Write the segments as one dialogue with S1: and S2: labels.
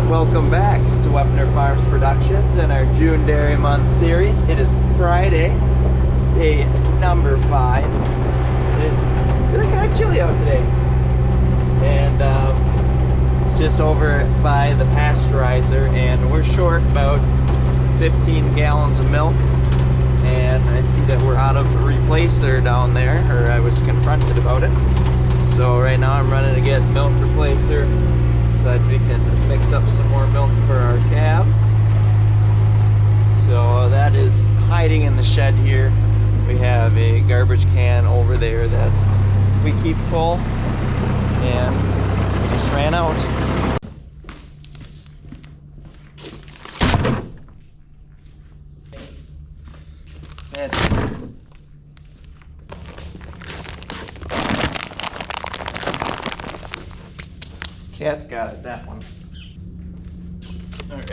S1: Welcome back to Weaponer Farms Productions and our June Dairy Month series. It is Friday, day number 5. It is really kind of chilly out today. And it's just over by the pasteurizer, and we're short about 15 gallons of milk. And I see that we're out of a replacer down there, or I was confronted about it. So right now I'm running to get milk replacer so that we can mix up some more milk for our calves. So that is hiding in the shed here. We have a garbage can over there that we keep full, and we just ran out. Cat's got it, that one. Alright.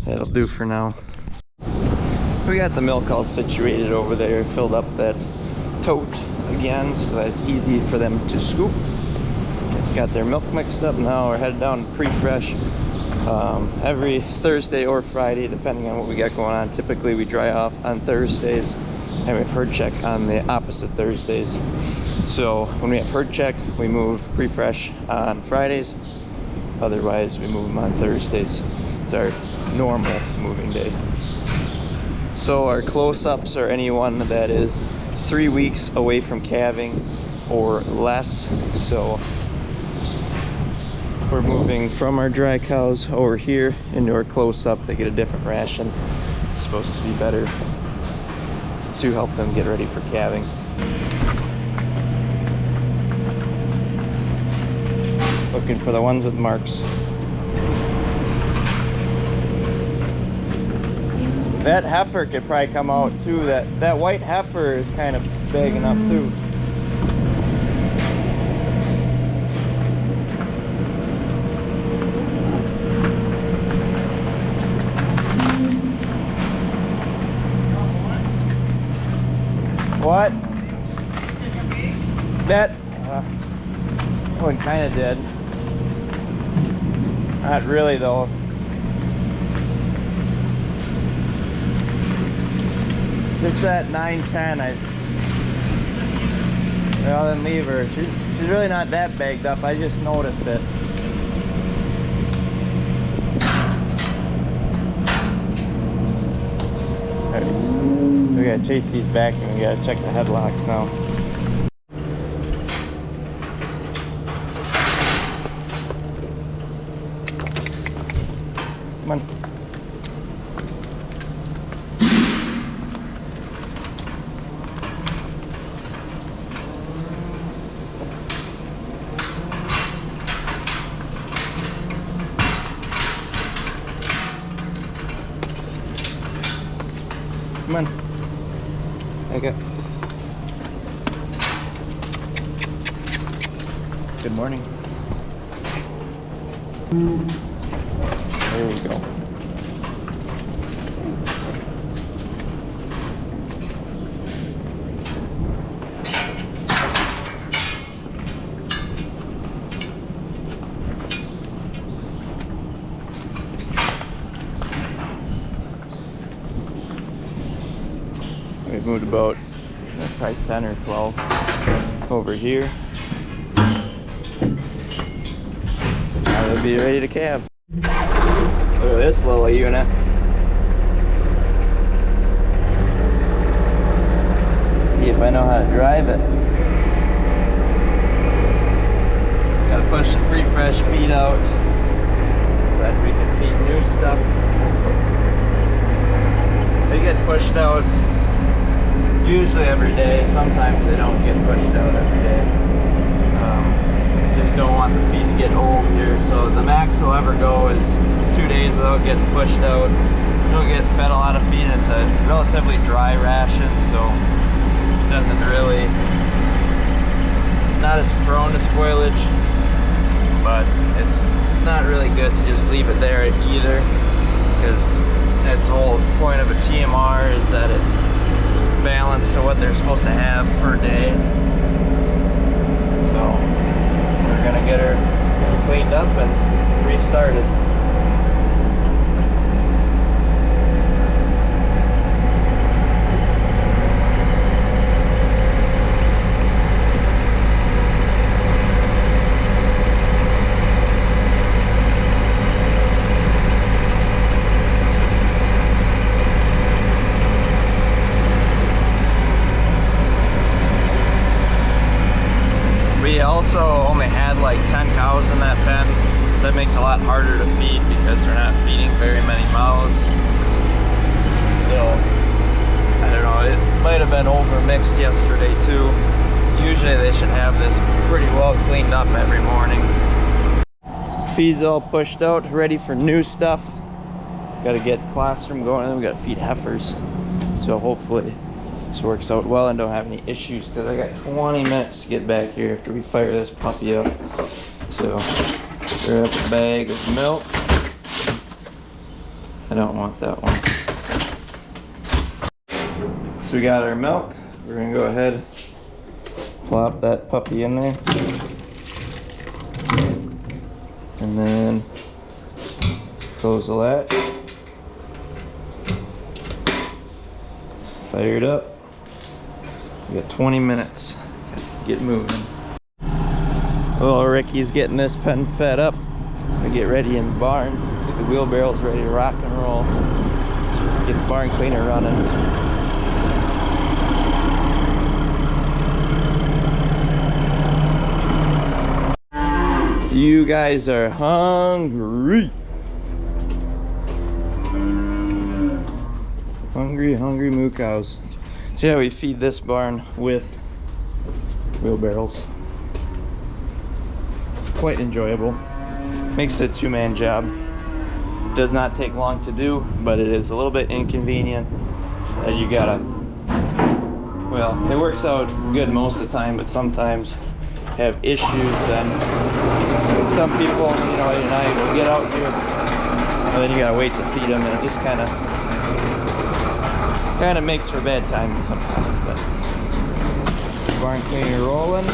S1: That'll do for now. We got the milk all situated over there, filled up that tote again so that it's easy for them to scoop. Got their milk mixed up now. We're headed down to pre-fresh every Thursday or Friday, depending on what we got going on. Typically we dry off on Thursdays, and we have herd check on the opposite Thursdays. So when we have herd check, we move pre-fresh on Fridays. Otherwise, we move them on Thursdays. It's our normal moving day. So our close-ups are anyone that is 3 weeks away from calving or less. So we're moving from our dry cows over here into our close-up. They get a different ration. It's supposed to be better to help them get ready for calving. Looking for the ones with marks. That heifer could probably come out too. That white heifer is kind of bagging up too. What? That one kind of did. Not really though. Just at 9:10, well then leave her. She's really not that bagged up. I just noticed it. Alright, so we gotta chase these back and we gotta check the headlocks now. Come on. Come on. There you go. Good morning. There we go. We've moved about probably 10 or 12 over here. Now they'll be ready to calve. Look at this little unit. See if I know how to drive it. Gotta push the pre-fresh feed out so that we can feed new stuff. They get pushed out usually every day. Sometimes they don't get pushed out every day. Just don't want the feed to get old here. So the max they'll ever go is 2 days without getting pushed out. You don't get fed a lot of feed. It's a relatively dry ration, so it doesn't really, not as prone to spoilage, but it's not really good to just leave it there either, because that's the whole point of a TMR, is that it's balanced to what they're supposed to have per day. So we're gonna get her cleaned up and restarted. We also only had like 10 cows in that pen, so that makes it a lot harder to feed because they're not feeding very many mouths. So, I don't know, it might have been over mixed yesterday too. Usually they should have this pretty well cleaned up every morning. Feed's all pushed out, ready for new stuff. Gotta get colostrum going, and then we gotta feed heifers. So hopefully this works out well and don't have any issues, because I got 20 minutes to get back here after we fire this puppy up. So grab a bag of milk. I don't want that one. So we got our milk. We're gonna go ahead, plop that puppy in there, and then close the latch. Fire it up. We got 20 minutes. Get moving. Well, Ricky's getting this pen fed up. We get ready in the barn. Get the wheelbarrows ready to rock and roll. Get the barn cleaner running. You guys are hungry. Hungry moo cows. So yeah, we feed this barn with wheelbarrows. It's quite enjoyable. Makes it a two-man job. Does not take long to do, but it is a little bit inconvenient. You gotta, well, it works out good most of the time, but sometimes have issues. Then some people, you know, and I will get out here, and then you gotta wait to feed them, and it just kind of makes for bad timing sometimes. But barn cleaner rolling.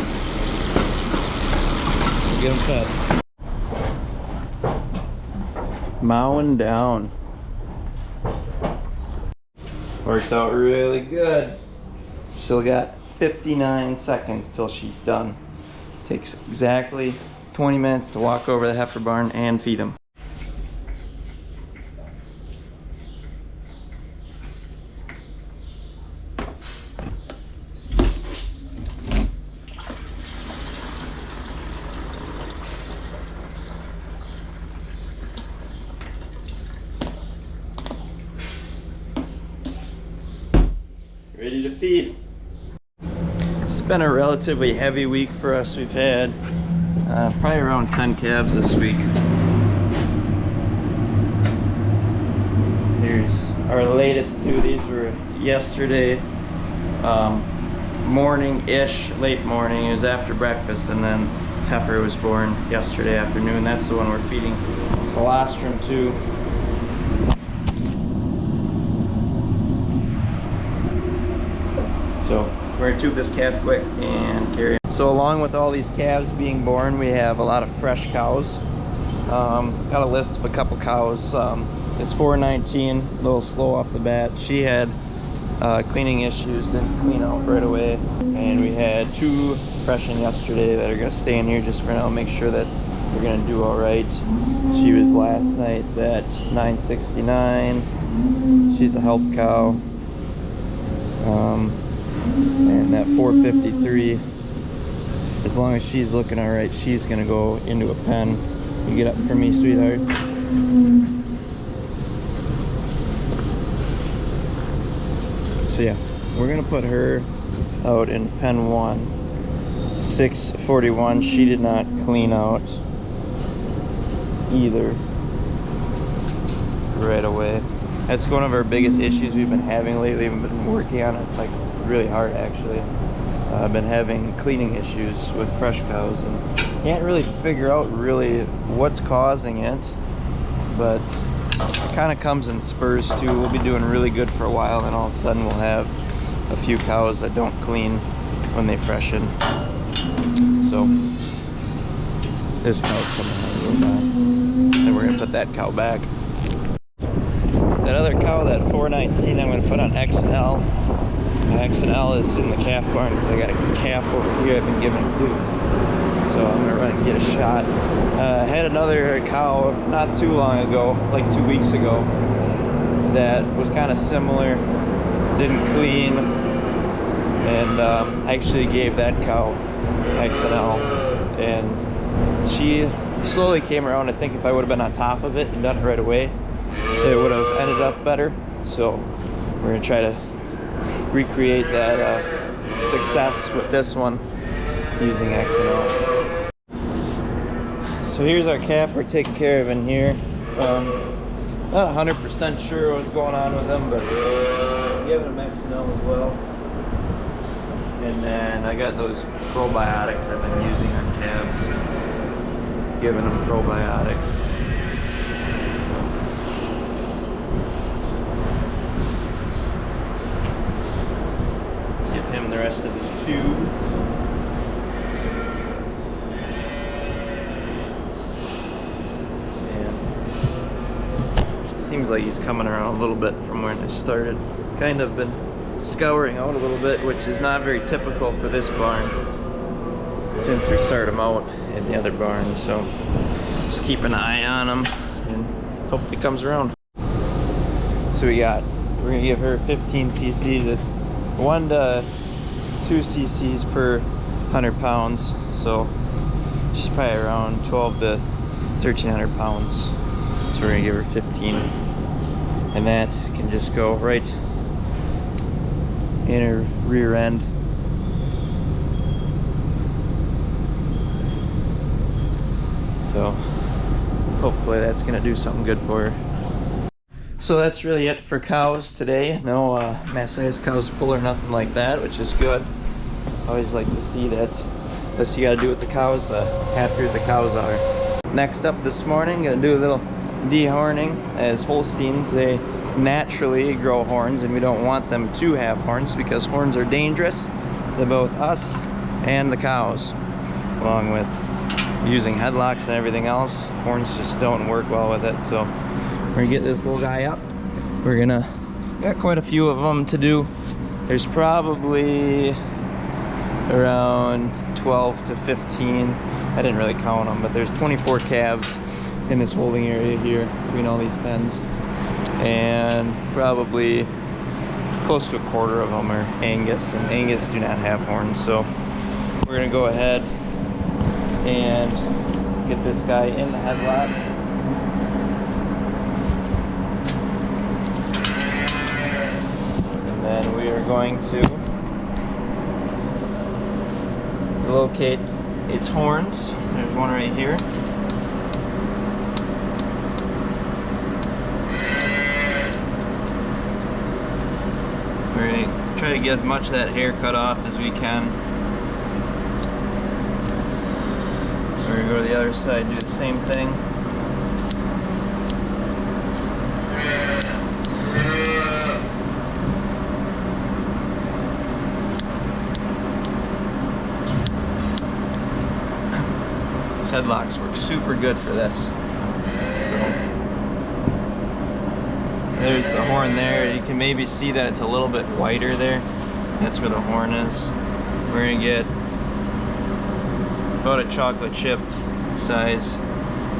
S1: Get them fed. Mowing down. Worked out really good. Still got 59 seconds till she's done. Takes exactly 20 minutes to walk over the heifer barn and feed them. Ready to feed. It's been a relatively heavy week for us. We've had probably around 10 calves this week. Here's our latest two. These were yesterday morning-ish, late morning. It was after breakfast, and then this heifer was born yesterday afternoon. That's the one we're feeding colostrum to. So we're gonna tube this calf quick and carry it. So along with all these calves being born, we have a lot of fresh cows. Got a list of a couple cows. It's 419, a little slow off the bat. She had cleaning issues, didn't clean out right away. And we had two fresh in yesterday that are gonna stay in here just for now, make sure that they're gonna do all right. She was last night at 969. She's a help cow. And that 453, as long as she's looking all right, she's gonna go into a pen. You get up for me, sweetheart. So yeah, we're gonna put her out in pen 1. 641, she did not clean out either right away. That's one of our biggest issues we've been having lately. We've been working on it like really hard, actually. I've been having cleaning issues with fresh cows and can't really figure out really what's causing it, but it kind of comes in spurs too. We'll be doing really good for a while, and then all of a sudden we'll have a few cows that don't clean when they freshen. So this cow's coming out real bad. put that cow back. That other cow, that 419, I'm going to put on X&L. X&L is in the calf barn because I got a calf over here I've been giving food. So I'm going to run and get a shot. I had another cow not too long ago, like 2 weeks ago, that was kind of similar, didn't clean, and I actually gave that cow X&L, and she slowly came around. I think if I would have been on top of it and done it right away, it would have ended up better. So we're going to try to recreate that success with this one using X&L. So here's our calf we're taking care of in here. Not 100% sure what's going on with him, but giving him X&L as well. And then I got those probiotics I've been using on calves, giving them probiotics. Give him the rest of his tube. Seems like he's coming around a little bit from where I started. Kind of been scouring out a little bit, which is not very typical for this barn since we started him out in the other barn. So just keep an eye on him and hopefully he comes around. So we're gonna give her 15 cc's. It's 1 to 2 cc's per 100 pounds. So she's probably around 12 to 1,300 pounds. So we're gonna give her 15, and that can just go right in her rear end. So hopefully that's gonna do something good for her. So that's really it for cows today. No mass-sized cows pull or nothing like that, which is good. I always like to see that. The less you gotta do with the cows, the happier the cows are. Next up this morning, gonna do a little dehorning. As Holsteins, they naturally grow horns, and we don't want them to have horns because horns are dangerous to both us and the cows. Along with using headlocks and everything else, horns just don't work well with it. So we're gonna get this little guy up. Got quite a few of them to do. There's probably around 12 to 15. I didn't really count them, but there's 24 calves in this holding area here between all these pens, and probably close to a quarter of them are angus, and angus do not have horns. So we're gonna go ahead and get this guy in the headlock. And then we are going to locate its horns. There's one right here. We're going to try to get as much of that hair cut off as we can. We're going to go to the other side, do the same thing. These headlocks work super good for this. There's the horn there. You can maybe see that it's a little bit whiter there. That's where the horn is. We're gonna get about a chocolate chip size.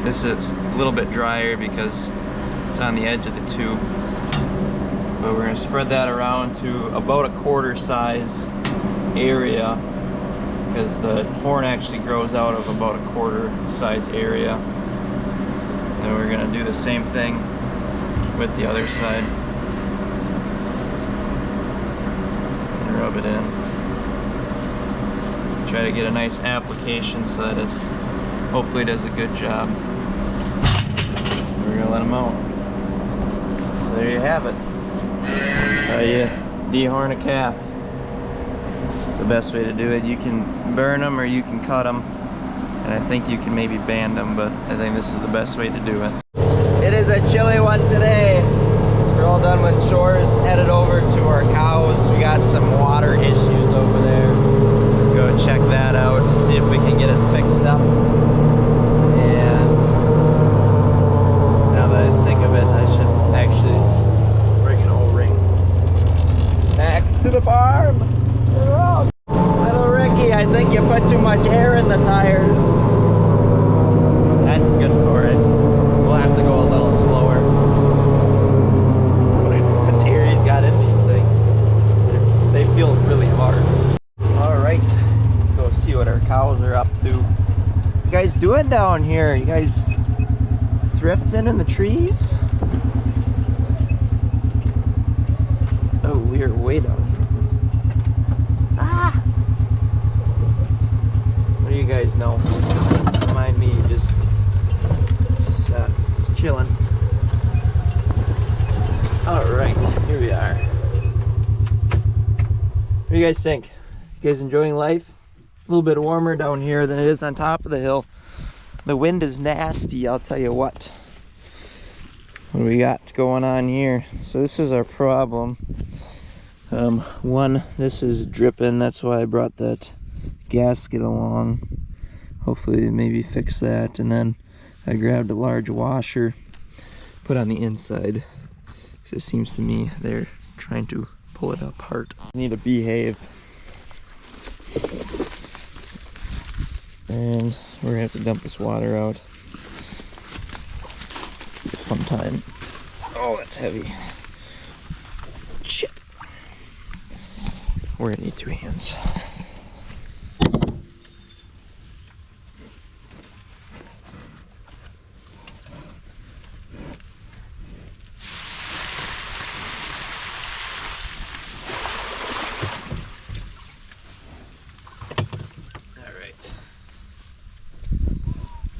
S1: This is a little bit drier because it's on the edge of the tube. But we're gonna spread that around to about a quarter size area, because the horn actually grows out of about a quarter size area. And we're gonna do the same thing with the other side and rub it in. Try to get a nice application so that it hopefully does a good job. We're gonna let them out. So there you have it. How you dehorn a calf. It's the best way to do it. You can burn them or you can cut them, and I think you can maybe band them, but I think this is the best way to do it. It is a chilly one today. We're all done with chores, headed over to our cows. We got some water issues over there. We'll go check that out, see if we can get it fixed up. And down here. You guys thrifting in the trees? Oh, we are way down here. Ah! What do you guys know? Don't mind me, just chilling. All right, here we are. What do you guys think? You guys enjoying life? A little bit warmer down here than it is on top of the hill. The wind is nasty, I'll tell you what. What do we got going on here? So this is our problem. One, this is dripping. That's why I brought that gasket along. Hopefully maybe fix that. And then I grabbed a large washer, put on the inside. It seems to me they're trying to pull it apart. Need to behave. And we're gonna have to dump this water out. Fun time. Oh, that's heavy. Shit. We're gonna need 2 hands.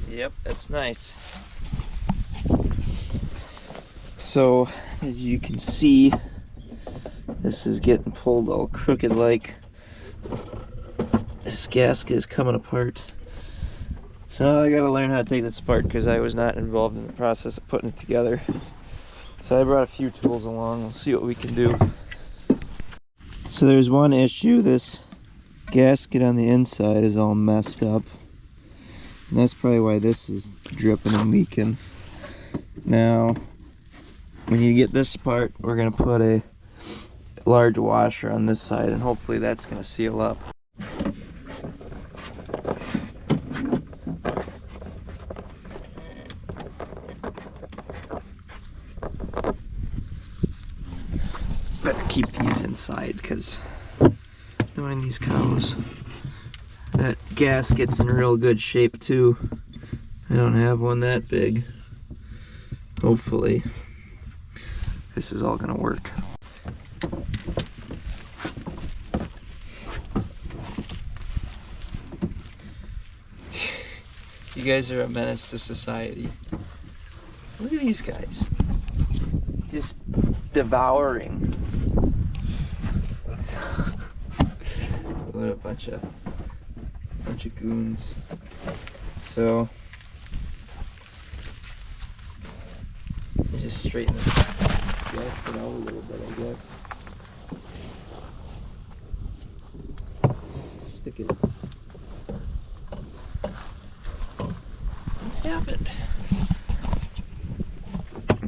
S1: Yep, that's nice. So, as you can see, this is getting pulled all crooked like. This gasket is coming apart. So I gotta learn how to take this apart because I was not involved in the process of putting it together. So I brought a few tools along. We'll see what we can do. So there's one issue. This gasket on the inside is all messed up. And that's probably why this is dripping and leaking. Now, when you get this apart, we're going to put a large washer on this side, and hopefully that's going to seal up. Better keep these inside, because knowing these cows, that gasket's in real good shape too. I don't have one that big. Hopefully this is all gonna work. You guys are a menace to society. Look at these guys. Just devouring. What a bunch of goons. So just straighten this gasket out a little bit, I guess. Stick it. What happened?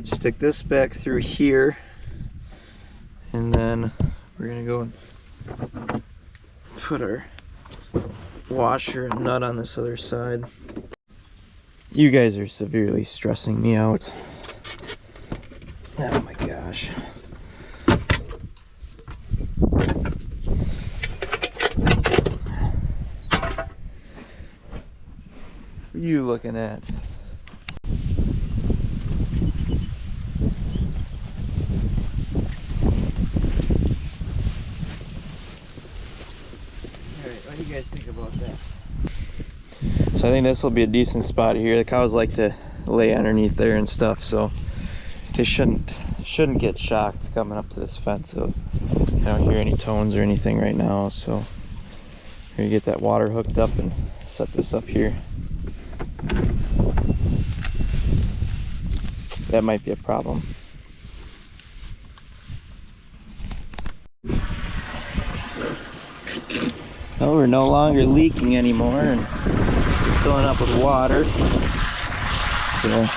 S1: Stick this back through here, and then we're gonna go and put our washer and nut on this other side. You guys are severely stressing me out. Oh my gosh. What are you looking at? What do you guys think about that? So I think this will be a decent spot here. The cows like to lay underneath there and stuff, so they shouldn't get shocked coming up to this fence. So I don't hear any tones or anything right now. So we're gonna get that water hooked up and set this up here. That might be a problem. Oh, we're no longer leaking anymore and filling up with water. So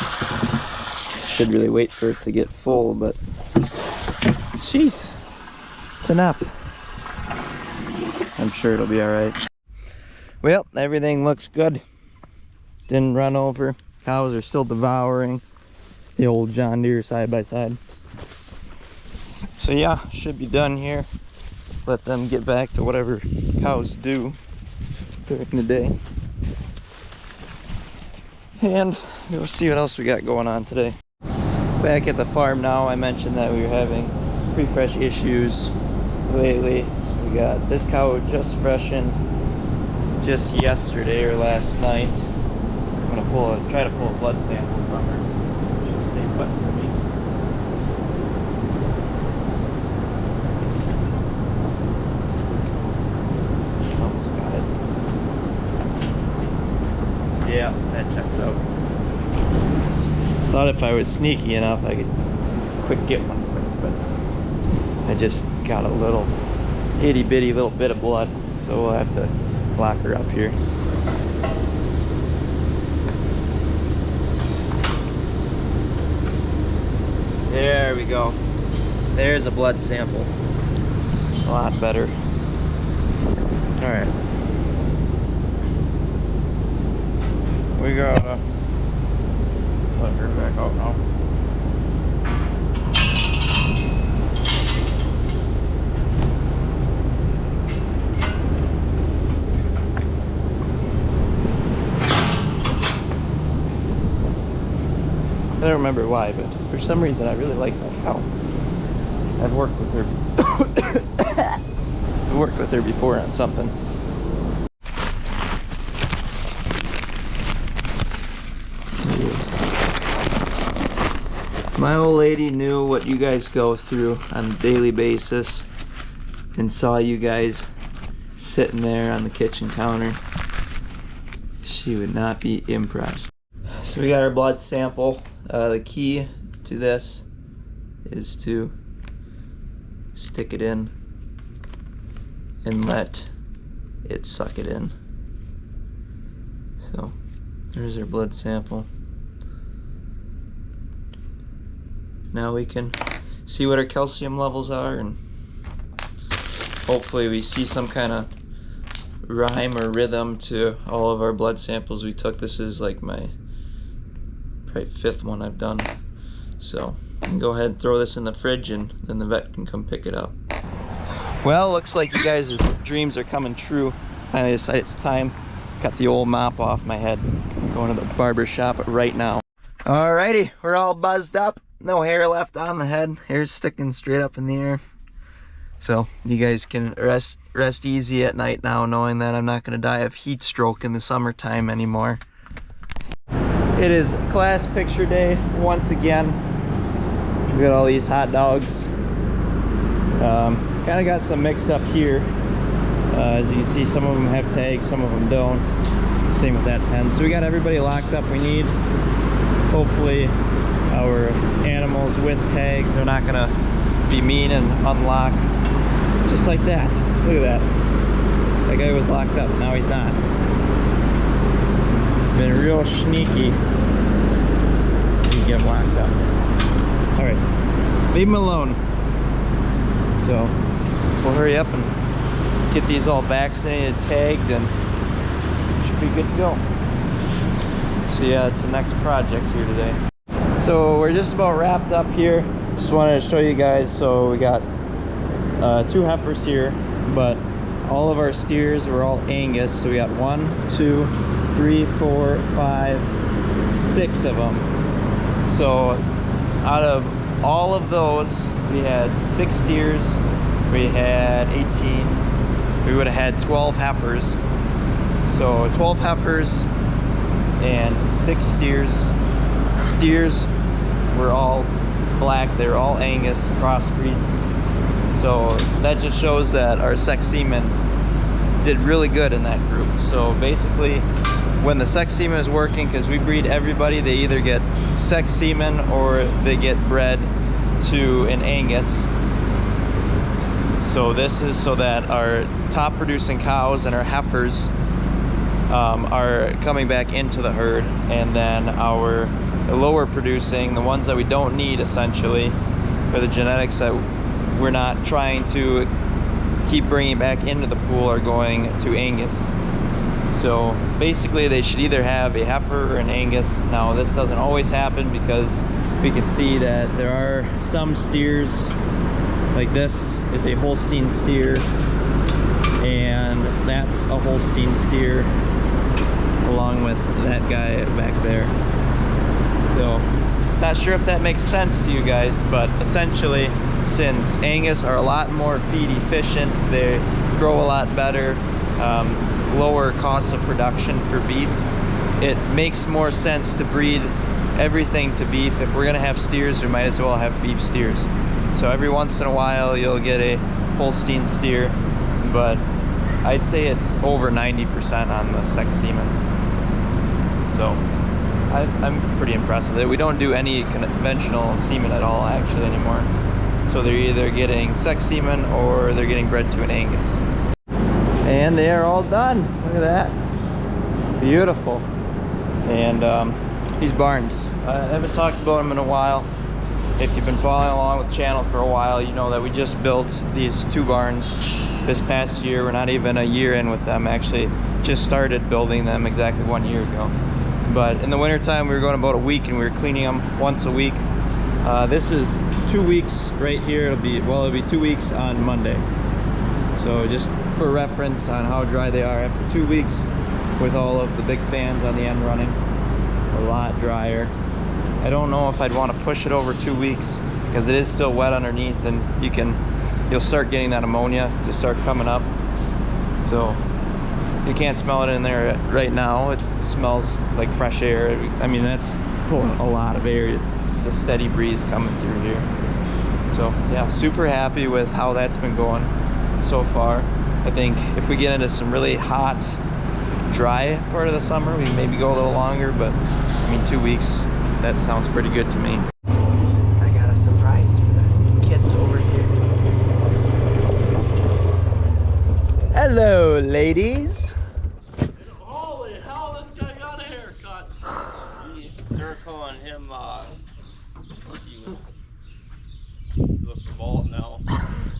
S1: should really wait for it to get full, but jeez, it's enough. I'm sure it'll be all right. Well, everything looks good. Didn't run over. Cows are still devouring the old John Deere side by side. So yeah, should be done here. Let them get back to whatever cows do during the day. And we'll see what else we got going on today. Back at the farm now. I mentioned that we were having pre-fresh issues lately. We got this cow just freshened just yesterday or last night. I'm gonna try to pull a blood sample from her. She'll stay put for me. Almost got it. Yeah, that checks out. Thought if I was sneaky enough I could get one quick, but I just got a little itty bitty little bit of blood, so we'll have to lock her up here. There we go. There's a blood sample. A lot better. All right. We gotta let her back out now. I don't remember why, but for some reason I really like that cow. I've worked with her. I've worked with her before on something. My old lady knew what you guys go through on a daily basis and saw you guys sitting there on the kitchen counter. She would not be impressed. So we got our blood sample. The key to this is to stick it in and let it suck it in. So there's our blood sample. Now we can see what our calcium levels are, and hopefully we see some kind of rhyme or rhythm to all of our blood samples we took. This is like my probably 5th one I've done. So I can go ahead and throw this in the fridge and then the vet can come pick it up. Well, looks like you guys' dreams are coming true. Finally decided it's time. Got the old mop off my head. Going to the barber shop right now. Alrighty, we're all buzzed up. No hair left on the head. Hair's sticking straight up in the air. So you guys can rest easy at night now, knowing that I'm not going to die of heat stroke in the summertime anymore. It is class picture day once again. We got all these hot dogs. Kind of got some mixed up here. As you can see, some of them have tags, some of them don't. Same with that pen. So we got everybody locked up we need. Hopefully our animals with tags are not gonna be mean and unlock just like that. Look at that. That guy was locked up, now he's not. Been real sneaky. You get him locked up. Alright, leave him alone. So we'll hurry up and get these all vaccinated, tagged, and should be good to go. So yeah, it's the next project here today. So we're just about wrapped up here. Just wanted to show you guys. So we got 2 heifers here, but all of our steers were all Angus. So we got 1, 2, 3, 4, 5, 6 of them. So out of all of those, we had 6 steers, we had 18, we would have had 12 heifers. So 12 heifers and 6 steers. Steers were all black, they were all Angus crossbreeds. So that just shows that our sex semen did really good in that group. So basically, when the sex semen is working, because we breed everybody, they either get sex semen or they get bred to an Angus. So this is so that our top producing cows and our heifers are coming back into the herd, and then our lower producing, the ones that we don't need essentially, for the genetics that we're not trying to keep bringing back into the pool, are going to Angus. So basically they should either have a heifer or an Angus. Now this doesn't always happen because we can see that there are some steers, like this is a Holstein steer and that's a Holstein steer. along with that guy back there. So, not sure if that makes sense to you guys, but essentially, since Angus are a lot more feed efficient, they grow a lot better, lower cost of production for beef, it makes more sense to breed everything to beef. If we're gonna have steers, we might as well have beef steers. So every once in a while you'll get a Holstein steer, but I'd say it's over 90% on the sex semen. So I'm pretty impressed with it. We don't do any conventional semen at all actually anymore. So they're either getting sex semen or they're getting bred to an Angus. And they are all done. Look at that. Beautiful. And these barns, I haven't talked about them in a while. If you've been following along with the channel for a while, you know that we just built these 2 barns this past year. We're not even a year in with them. Actually just started building them exactly 1 year ago. But in the wintertime we were going about a week and we were cleaning them once a week. This is 2 weeks right here. It'll be 2 weeks on Monday. So just for reference on how dry they are after 2 weeks with all of the big fans on the end running, a lot drier. I don't know if I'd want to push it over 2 weeks because it is still wet underneath, and you'll start getting that ammonia to start coming up. So you can't smell it in there right now. It smells like fresh air. I mean, that's pulling a lot of air. It's a steady breeze coming through here. So yeah, super happy with how that's been going so far. I think if we get into some really hot, dry part of the summer, we maybe go a little longer, but I mean 2 weeks, that sounds pretty good to me. I got a surprise for the kids over here. Hello, ladies.
S2: Holy hell, this guy got a haircut. They're calling him, looks bald now.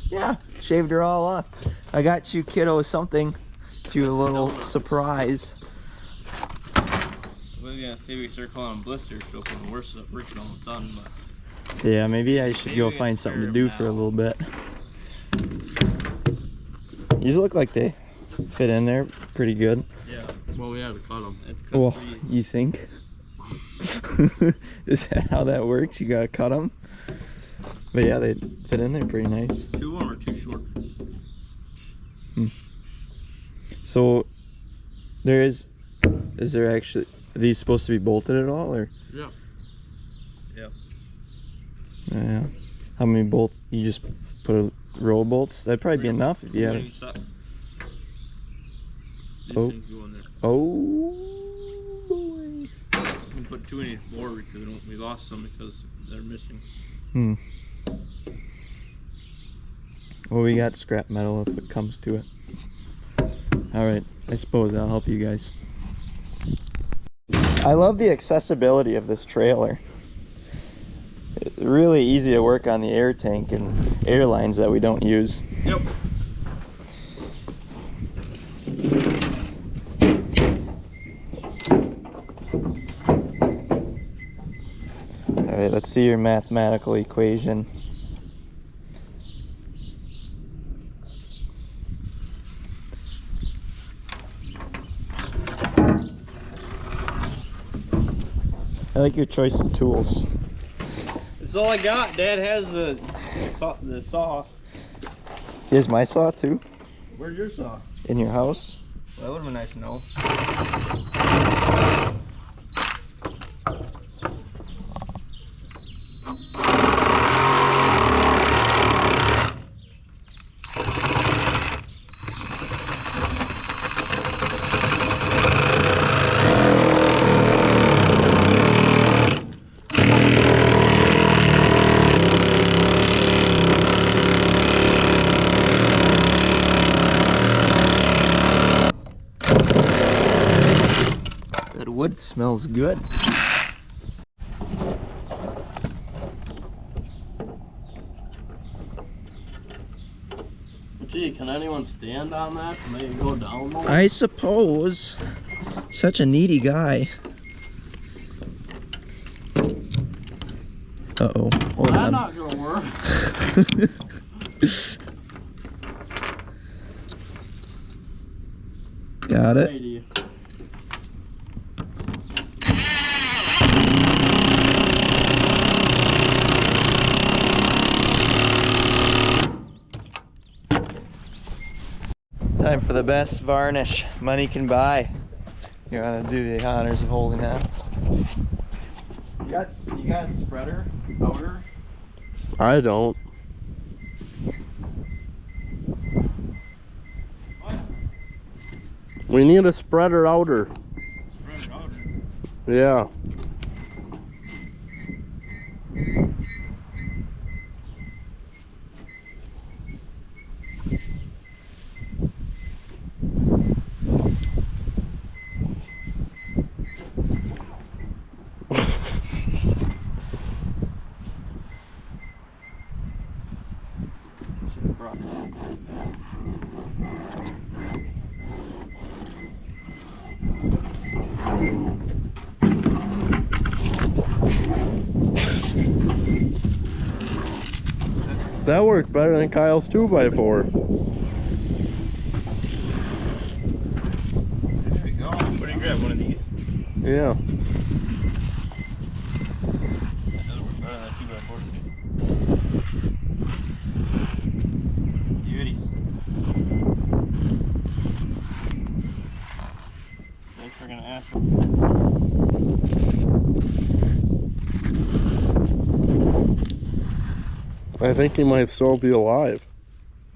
S1: Yeah, shaved her all off. I got you kiddo something, to you a little surprise.
S2: We're gonna see if we start calling them blisters, so worse, work's almost done. But
S1: Yeah, maybe I should go find something to do for a little bit. These look like they fit in there pretty good.
S2: yeah, well, we have to cut them.
S1: Well, you think? Is that how that works? You gotta cut them? But yeah, they fit in there pretty nice.
S2: 2 of them are too short.
S1: So is there actually, are these supposed to be bolted at all, or?
S2: Yeah. Yeah.
S1: Yeah. How many bolts? You just put a row of bolts? That'd probably be enough if you had a... Oh. Oh boy.
S2: We put 2 in each board because we lost some because they're missing.
S1: Well, we got scrap metal if it comes to it. Alright, I suppose I'll help you guys. I love the accessibility of this trailer. It's really easy to work on the air tank and air lines that we don't use.
S2: Yep.
S1: Alright, let's see your mathematical equation. I like your choice of tools.
S2: That's all I got. Dad has the saw.
S1: Here's my saw too.
S2: Where's your saw?
S1: In your house.
S2: Well, that would have been nice to know.
S1: Wood smells good.
S2: Gee, can anyone stand on that to make it go down more?
S1: I suppose. Such a needy guy. Uh-oh. Hold
S2: That's
S1: on.
S2: not gonna work.
S1: Got it.
S2: Lady.
S1: Time for the best varnish money can buy. You want to do the honors of holding that. You got a spreader, outer?
S3: I don't.
S2: What?
S3: We need a spreader outer.
S2: Spreader outer.
S3: Yeah. That worked better than Kyle's 2x4.
S2: There we go. What do you grab? One of these?
S3: Yeah.
S2: That doesn't work better than a 2x4. Beauties. Thanks for gonna ask.
S3: I think he might still be alive.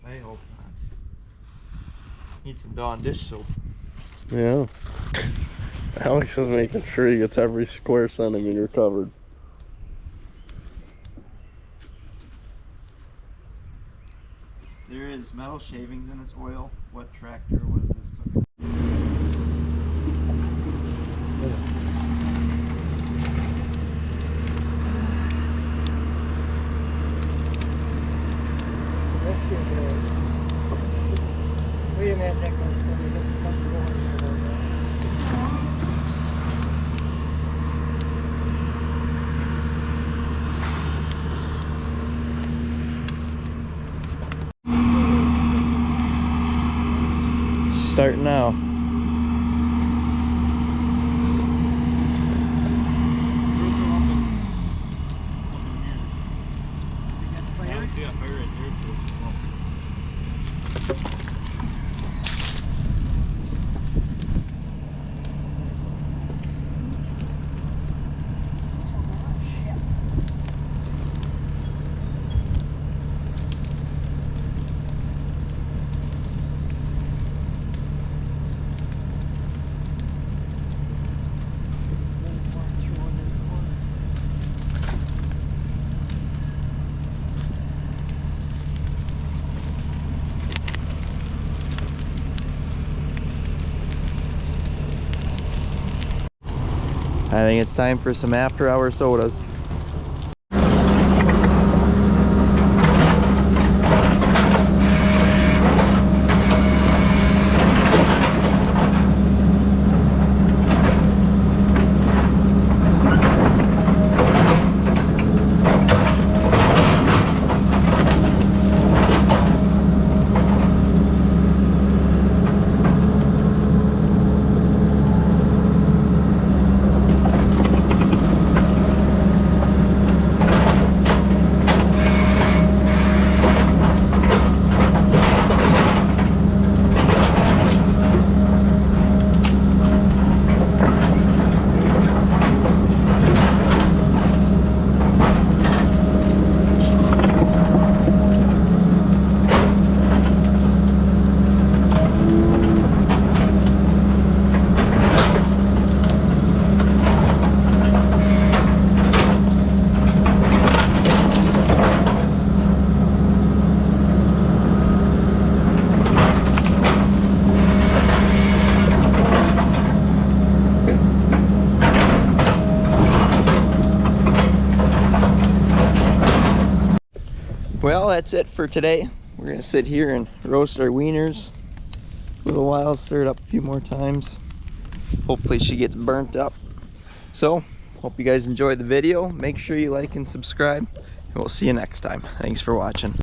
S1: I hope not. Need some Dawn dish soap.
S3: Yeah. Alex is making sure he gets every square centimeter covered.
S1: There is metal shavings in this oil. What tractor was this?
S4: Wait a minute, Nicholas. Let me look at something going here.
S1: Starting now.
S2: See that fire right there.
S1: I think it's time for some after-hour sodas. Well, that's it for today. We're gonna sit here and roast our wieners a little while, stir it up a few more times. Hopefully she gets burnt up. So, hope you guys enjoyed the video. Make sure you like and subscribe, and we'll see you next time. Thanks for watching.